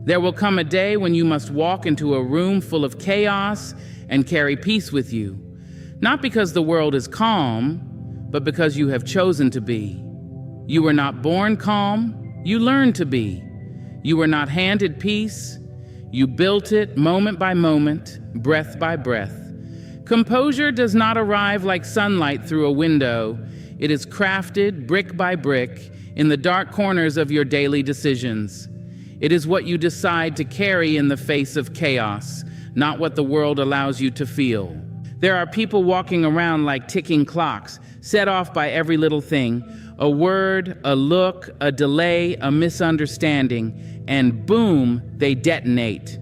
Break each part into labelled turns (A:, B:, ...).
A: There will come a day when you must walk into a room full of chaos and carry peace with you, not because the world is calm, but because you have chosen to be. You were not born calm, you learned to be. You were not handed peace, you built it moment by moment, breath by breath. Composure does not arrive like sunlight through a window. It is crafted brick by brick in the dark corners of your daily decisions. It is what you decide to carry in the face of chaos, not what the world allows you to feel. There are people walking around like ticking clocks, set off by every little thing, a word, a look, a delay, a misunderstanding, and boom, they detonate.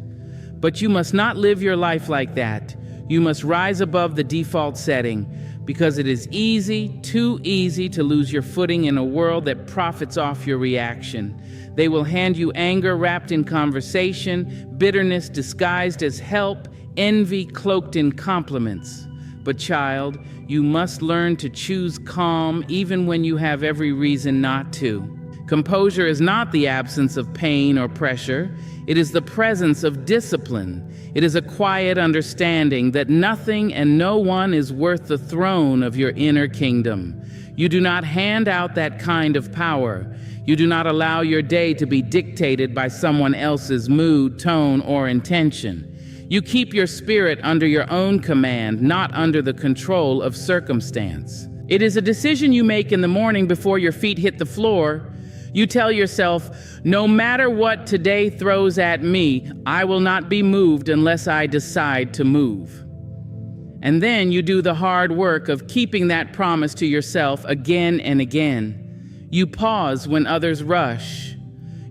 A: But you must not live your life like that. You must rise above the default setting, because it is easy, too easy to lose your footing in a world that profits off your reaction. They will hand you anger wrapped in conversation, bitterness disguised as help, envy cloaked in compliments. But child, you must learn to choose calm even when you have every reason not to. Composure is not the absence of pain or pressure. It is the presence of discipline. It is a quiet understanding that nothing and no one is worth the throne of your inner kingdom. You do not hand out that kind of power. You do not allow your day to be dictated by someone else's mood, tone, or intention. You keep your spirit under your own command, not under the control of circumstance. It is a decision you make in the morning before your feet hit the floor. You tell yourself, no matter what today throws at me, I will not be moved unless I decide to move. And then you do the hard work of keeping that promise to yourself again and again. You pause when others rush.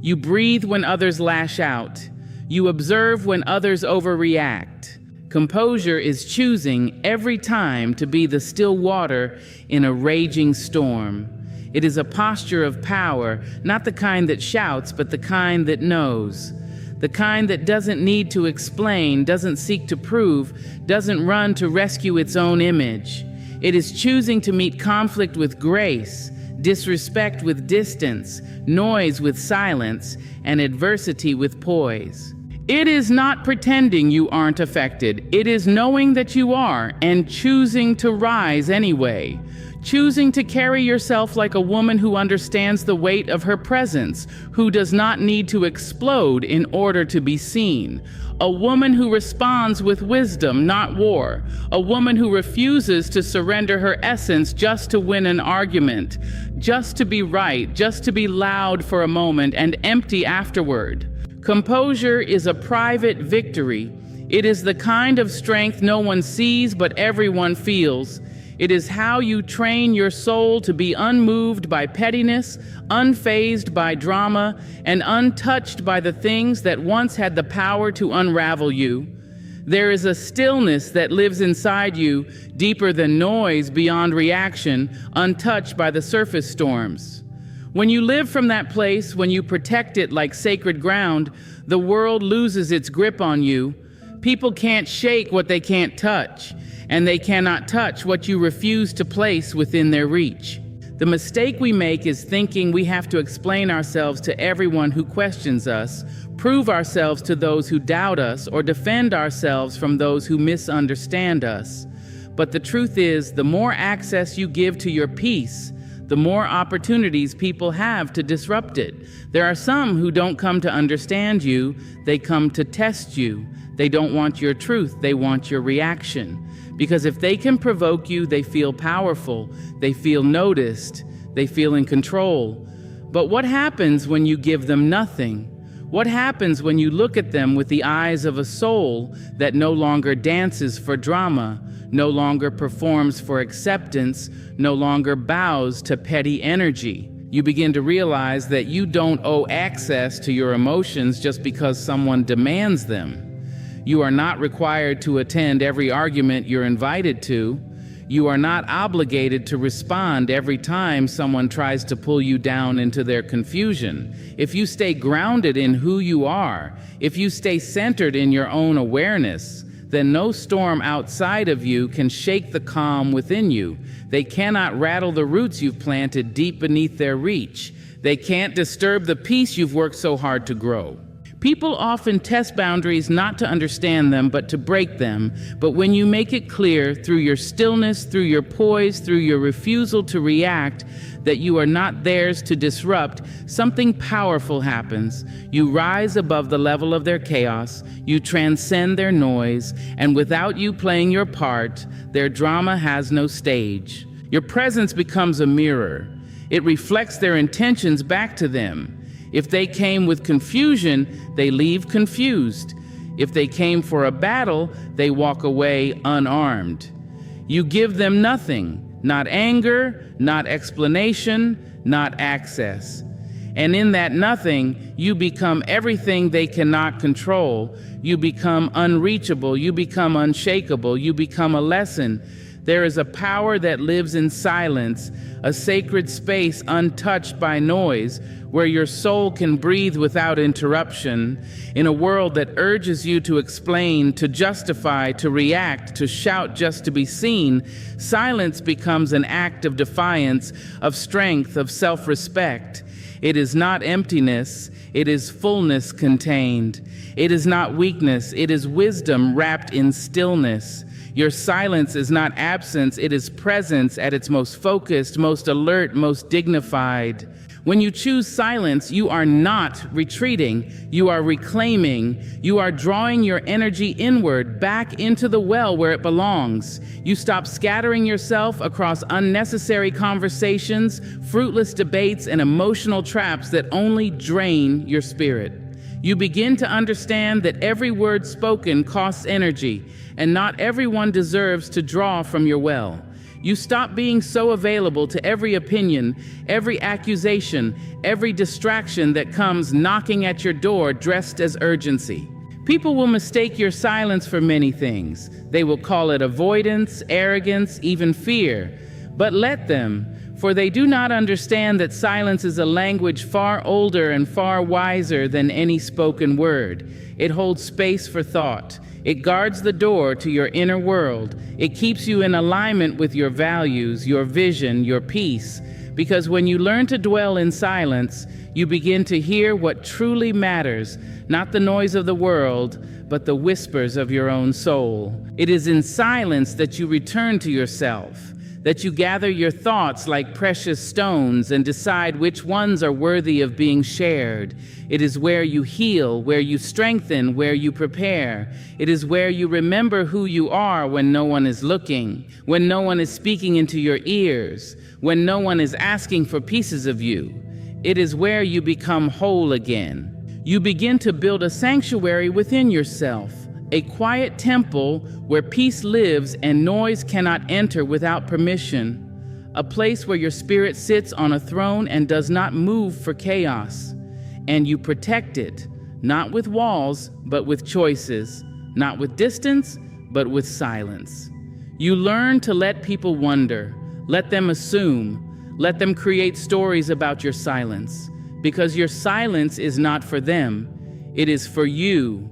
A: You breathe when others lash out. You observe when others overreact. Composure is choosing every time to be the still water in a raging storm. It is a posture of power, not the kind that shouts, but the kind that knows. The kind that doesn't need to explain, doesn't seek to prove, doesn't run to rescue its own image. It is choosing to meet conflict with grace, disrespect with distance, noise with silence, and adversity with poise. It is not pretending you aren't affected. It is knowing that you are and choosing to rise anyway. Choosing to carry yourself like a woman who understands the weight of her presence, who does not need to explode in order to be seen. A woman who responds with wisdom, not war. A woman who refuses to surrender her essence just to win an argument, just to be right, just to be loud for a moment and empty afterward. Composure is a private victory. It is the kind of strength no one sees but everyone feels. It is how you train your soul to be unmoved by pettiness, unfazed by drama, and untouched by the things that once had the power to unravel you. There is a stillness that lives inside you, deeper than noise, beyond reaction, untouched by the surface storms. When you live from that place, when you protect it like sacred ground, the world loses its grip on you. People can't shake what they can't touch, and they cannot touch what you refuse to place within their reach. The mistake we make is thinking we have to explain ourselves to everyone who questions us, prove ourselves to those who doubt us, or defend ourselves from those who misunderstand us. But the truth is, the more access you give to your peace, the more opportunities people have to disrupt it. There are some who don't come to understand you, they come to test you. They don't want your truth, they want your reaction. Because if they can provoke you, they feel powerful, they feel noticed, they feel in control. But what happens when you give them nothing? What happens when you look at them with the eyes of a soul that no longer dances for drama, no longer performs for acceptance, no longer bows to petty energy? You begin to realize that you don't owe access to your emotions just because someone demands them. You are not required to attend every argument you're invited to. You are not obligated to respond every time someone tries to pull you down into their confusion. If you stay grounded in who you are, if you stay centered in your own awareness, then no storm outside of you can shake the calm within you. They cannot rattle the roots you've planted deep beneath their reach. They can't disturb the peace you've worked so hard to grow. People often test boundaries not to understand them, but to break them. But when you make it clear through your stillness, through your poise, through your refusal to react, that you are not theirs to disrupt, something powerful happens. You rise above the level of their chaos, you transcend their noise, and without you playing your part, their drama has no stage. Your presence becomes a mirror. It reflects their intentions back to them. If they came with confusion, they leave confused. If they came for a battle, they walk away unarmed. You give them nothing, not anger, not explanation, not access. And in that nothing, you become everything they cannot control. You become unreachable, you become unshakable, you become a lesson. There is a power that lives in silence, a sacred space untouched by noise, where your soul can breathe without interruption, in a world that urges you to explain, to justify, to react, to shout just to be seen. Silence becomes an act of defiance, of strength, of self-respect. It is not emptiness, it is fullness contained. It is not weakness, it is wisdom wrapped in stillness. Your silence is not absence, it is presence at its most focused, most alert, most dignified. When you choose silence, you are not retreating, you are reclaiming, you are drawing your energy inward, back into the well where it belongs. You stop scattering yourself across unnecessary conversations, fruitless debates, and emotional traps that only drain your spirit. You begin to understand that every word spoken costs energy, and not everyone deserves to draw from your well. You stop being so available to every opinion, every accusation, every distraction that comes knocking at your door dressed as urgency. People will mistake your silence for many things. They will call it avoidance, arrogance, even fear. But let them, for they do not understand that silence is a language far older and far wiser than any spoken word. It holds space for thought. It guards the door to your inner world. It keeps you in alignment with your values, your vision, your peace. Because when you learn to dwell in silence, you begin to hear what truly matters, not the noise of the world, but the whispers of your own soul. It is in silence that you return to yourself, that you gather your thoughts like precious stones and decide which ones are worthy of being shared. It is where you heal, where you strengthen, where you prepare. It is where you remember who you are when no one is looking, when no one is speaking into your ears, when no one is asking for pieces of you. It is where you become whole again. You begin to build a sanctuary within yourself, a quiet temple where peace lives and noise cannot enter without permission, a place where your spirit sits on a throne and does not move for chaos. And you protect it, not with walls, but with choices, not with distance, but with silence. You learn to let people wonder, let them assume, let them create stories about your silence, because your silence is not for them, it is for you.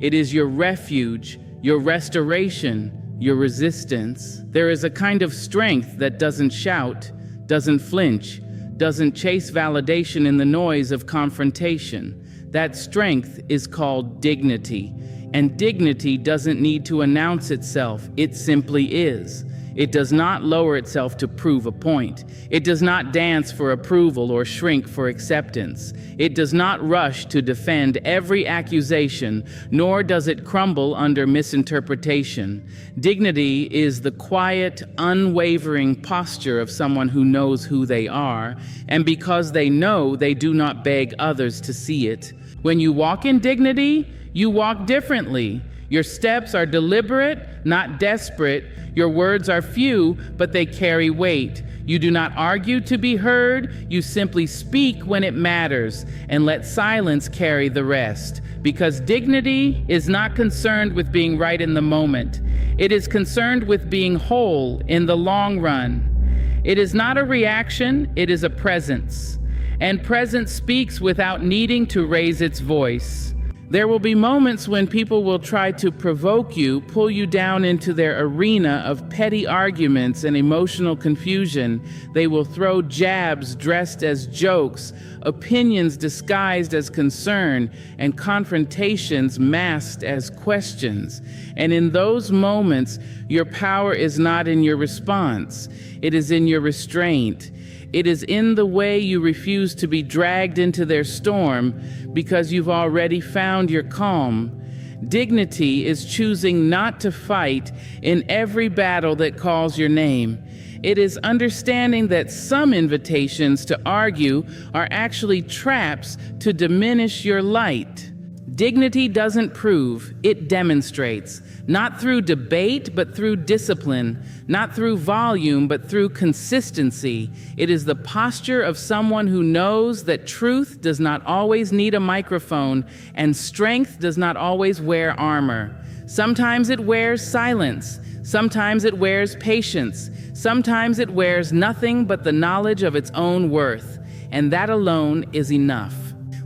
A: It is your refuge, your restoration, your resistance. There is a kind of strength that doesn't shout, doesn't flinch, doesn't chase validation in the noise of confrontation. That strength is called dignity, and dignity doesn't need to announce itself, it simply is. It does not lower itself to prove a point. It does not dance for approval or shrink for acceptance. It does not rush to defend every accusation, nor does it crumble under misinterpretation. Dignity is the quiet, unwavering posture of someone who knows who they are, and because they know, they do not beg others to see it. When you walk in dignity, you walk differently. Your steps are deliberate, not desperate. Your words are few, but they carry weight. You do not argue to be heard. You simply speak when it matters and let silence carry the rest. Because dignity is not concerned with being right in the moment. It is concerned with being whole in the long run. It is not a reaction, it is a presence. And presence speaks without needing to raise its voice. There will be moments when people will try to provoke you, pull you down into their arena of petty arguments and emotional confusion. They will throw jabs dressed as jokes, opinions disguised as concern, and confrontations masked as questions. And in those moments, your power is not in your response. It is in your restraint. It is in the way you refuse to be dragged into their storm because you've already found your calm. Dignity is choosing not to fight in every battle that calls your name. It is understanding that some invitations to argue are actually traps to diminish your light. Dignity doesn't prove, it demonstrates. Not through debate, but through discipline. Not through volume, but through consistency. It is the posture of someone who knows that truth does not always need a microphone and strength does not always wear armor. Sometimes it wears silence. Sometimes it wears patience. Sometimes it wears nothing but the knowledge of its own worth. And that alone is enough.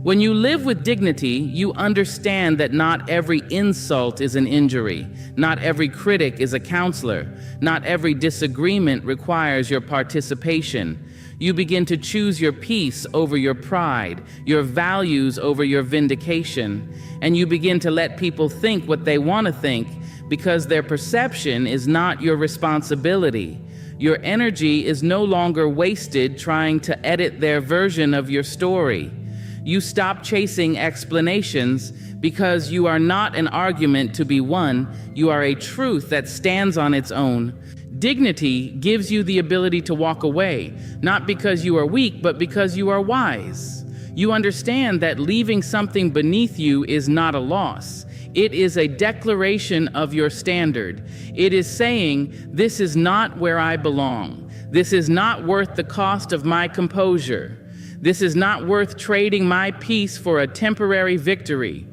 A: When you live with dignity, you understand that not every insult is an injury. Not every critic is a counselor. Not every disagreement requires your participation. You begin to choose your peace over your pride, your values over your vindication, and you begin to let people think what they want to think because their perception is not your responsibility. Your energy is no longer wasted trying to edit their version of your story. You stop chasing explanations because you are not an argument to be won. You are a truth that stands on its own. Dignity gives you the ability to walk away, not because you are weak, but because you are wise. You understand that leaving something beneath you is not a loss. It is a declaration of your standard. It is saying, this is not where I belong. This is not worth the cost of my composure. This is not worth trading my peace for a temporary victory.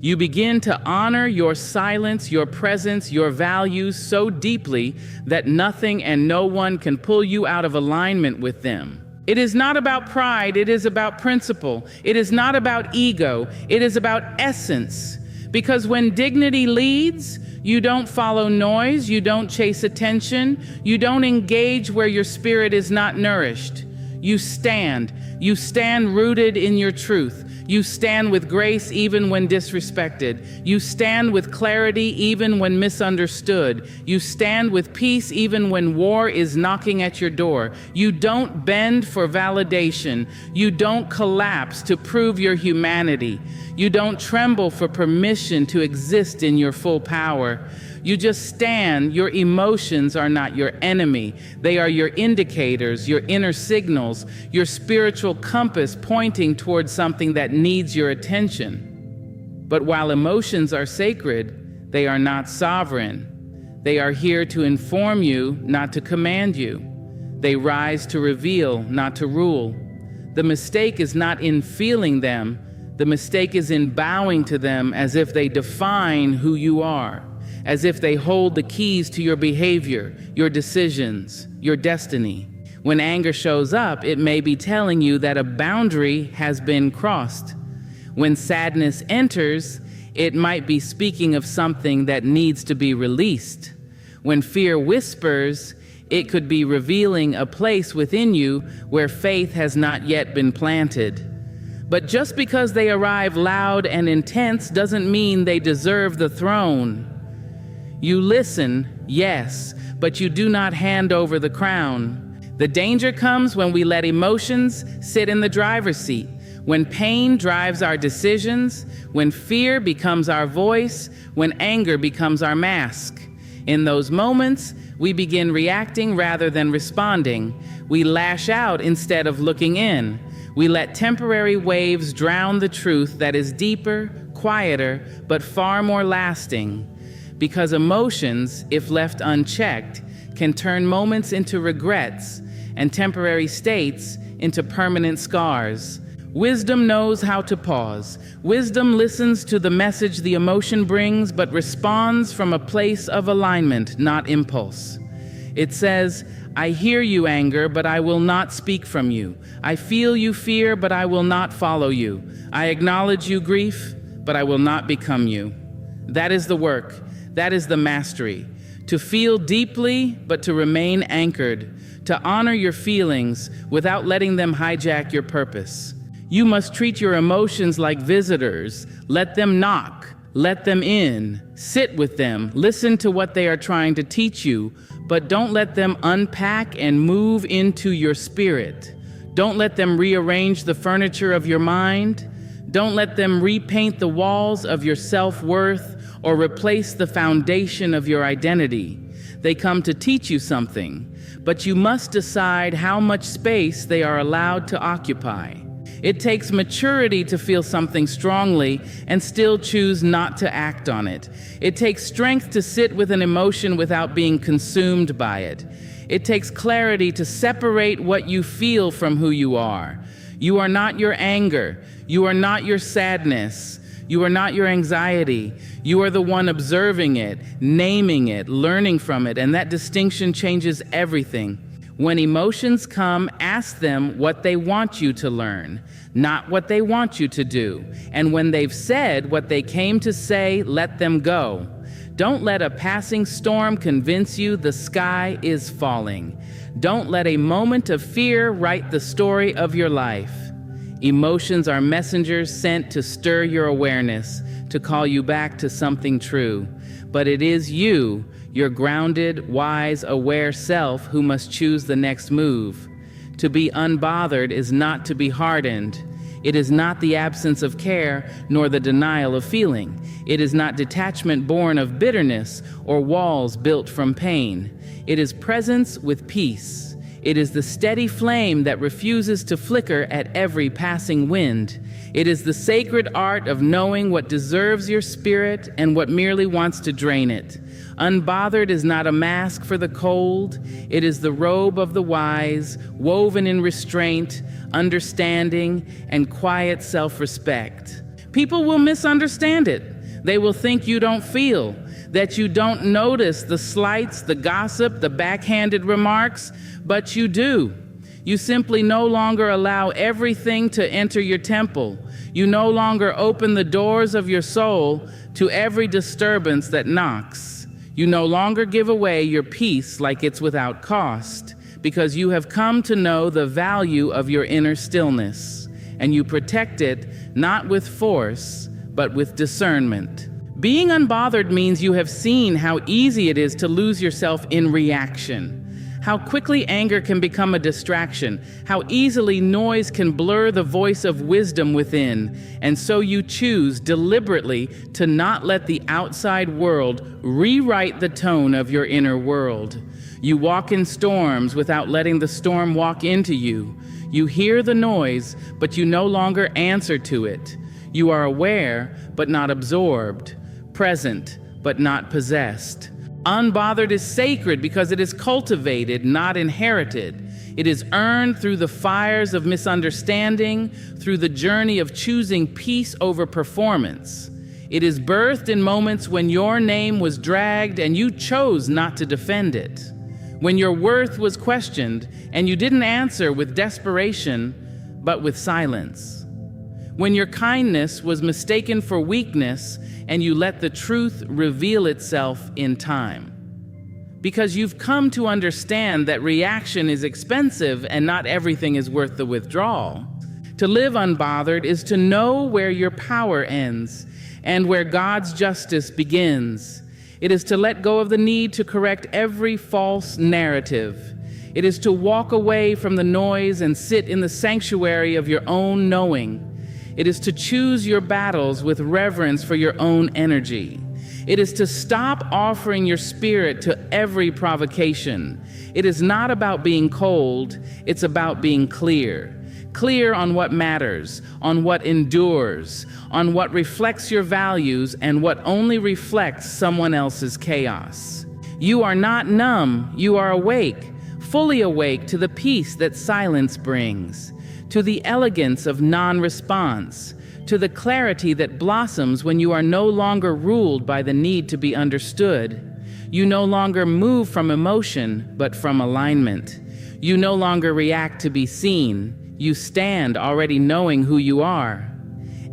A: You begin to honor your silence, your presence, your values so deeply that nothing and no one can pull you out of alignment with them. It is not about pride, it is about principle. It is not about ego, it is about essence. Because when dignity leads, you don't follow noise, you don't chase attention, you don't engage where your spirit is not nourished. You stand rooted in your truth. You stand with grace even when disrespected. You stand with clarity even when misunderstood. You stand with peace even when war is knocking at your door. You don't bend for validation. You don't collapse to prove your humanity. You don't tremble for permission to exist in your full power. You just stand. Your emotions are not your enemy. They are your indicators, your inner signals, your spiritual compass pointing towards something that needs your attention. But while emotions are sacred, they are not sovereign. They are here to inform you, not to command you. They rise to reveal, not to rule. The mistake is not in feeling them. The mistake is in bowing to them as if they define who you are. As if they hold the keys to your behavior, your decisions, your destiny. When anger shows up, it may be telling you that a boundary has been crossed. When sadness enters, it might be speaking of something that needs to be released. When fear whispers, it could be revealing a place within you where faith has not yet been planted. But just because they arrive loud and intense doesn't mean they deserve the throne. You listen, yes, but you do not hand over the crown. The danger comes when we let emotions sit in the driver's seat, when pain drives our decisions, when fear becomes our voice, when anger becomes our mask. In those moments, we begin reacting rather than responding. We lash out instead of looking in. We let temporary waves drown the truth that is deeper, quieter, but far more lasting. Because emotions, if left unchecked, can turn moments into regrets and temporary states into permanent scars. Wisdom knows how to pause. Wisdom listens to the message the emotion brings, but responds from a place of alignment, not impulse. It says, I hear you, anger, but I will not speak from you. I feel you, fear, but I will not follow you. I acknowledge you, grief, but I will not become you. That is the work. That is the mastery. To feel deeply, but to remain anchored. To honor your feelings without letting them hijack your purpose. You must treat your emotions like visitors. Let them knock. Let them in. Sit with them. Listen to what they are trying to teach you, but don't let them unpack and move into your spirit. Don't let them rearrange the furniture of your mind. Don't let them repaint the walls of your self-worth or replace the foundation of your identity. They come to teach you something, but you must decide how much space they are allowed to occupy. It takes maturity to feel something strongly and still choose not to act on it. It takes strength to sit with an emotion without being consumed by it. It takes clarity to separate what you feel from who you are. You are not your anger. You are not your sadness. You are not your anxiety. You are the one observing it, naming it, learning from it, and that distinction changes everything. When emotions come, ask them what they want you to learn, not what they want you to do. And when they've said what they came to say, let them go. Don't let a passing storm convince you the sky is falling. Don't let a moment of fear write the story of your life. Emotions are messengers sent to stir your awareness, to call you back to something true. But it is you, your grounded, wise, aware self, who must choose the next move. To be unbothered is not to be hardened. It is not the absence of care, nor the denial of feeling. It is not detachment born of bitterness or walls built from pain. It is presence with peace. It is the steady flame that refuses to flicker at every passing wind. It is the sacred art of knowing what deserves your spirit and what merely wants to drain it. Unbothered is not a mask for the cold. It is the robe of the wise, woven in restraint, understanding, and quiet self-respect. People will misunderstand it. They will think you don't feel, that you don't notice the slights, the gossip, the backhanded remarks, but you do. You simply no longer allow everything to enter your temple. You no longer open the doors of your soul to every disturbance that knocks. You no longer give away your peace like it's without cost, because you have come to know the value of your inner stillness, and you protect it not with force, but with discernment. Being unbothered means you have seen how easy it is to lose yourself in reaction, how quickly anger can become a distraction, how easily noise can blur the voice of wisdom within, and so you choose deliberately to not let the outside world rewrite the tone of your inner world. You walk in storms without letting the storm walk into you. You hear the noise, but you no longer answer to it. You are aware, but not absorbed, present, but not possessed. Unbothered is sacred because it is cultivated, not inherited. It is earned through the fires of misunderstanding, through the journey of choosing peace over performance. It is birthed in moments when your name was dragged and you chose not to defend it, when your worth was questioned and you didn't answer with desperation, but with silence, when your kindness was mistaken for weakness and you let the truth reveal itself in time. Because you've come to understand that reaction is expensive and not everything is worth the withdrawal. To live unbothered is to know where your power ends and where God's justice begins. It is to let go of the need to correct every false narrative. It is to walk away from the noise and sit in the sanctuary of your own knowing. It is to choose your battles with reverence for your own energy. It is to stop offering your spirit to every provocation. It is not about being cold, it's about being clear. Clear on what matters, on what endures, on what reflects your values and what only reflects someone else's chaos. You are not numb, you are awake, fully awake to the peace that silence brings, to the elegance of non-response, to the clarity that blossoms when you are no longer ruled by the need to be understood. You no longer move from emotion, but from alignment. You no longer react to be seen. You stand already knowing who you are.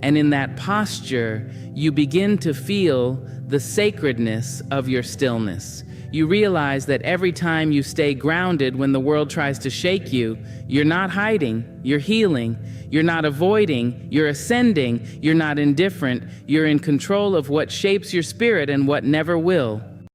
A: And in that posture, you begin to feel the sacredness of your stillness. You realize that every time you stay grounded when the world tries to shake you, you're not hiding, you're healing. You're not avoiding, you're ascending. You're not indifferent, you're in control of what shapes your spirit and what never will.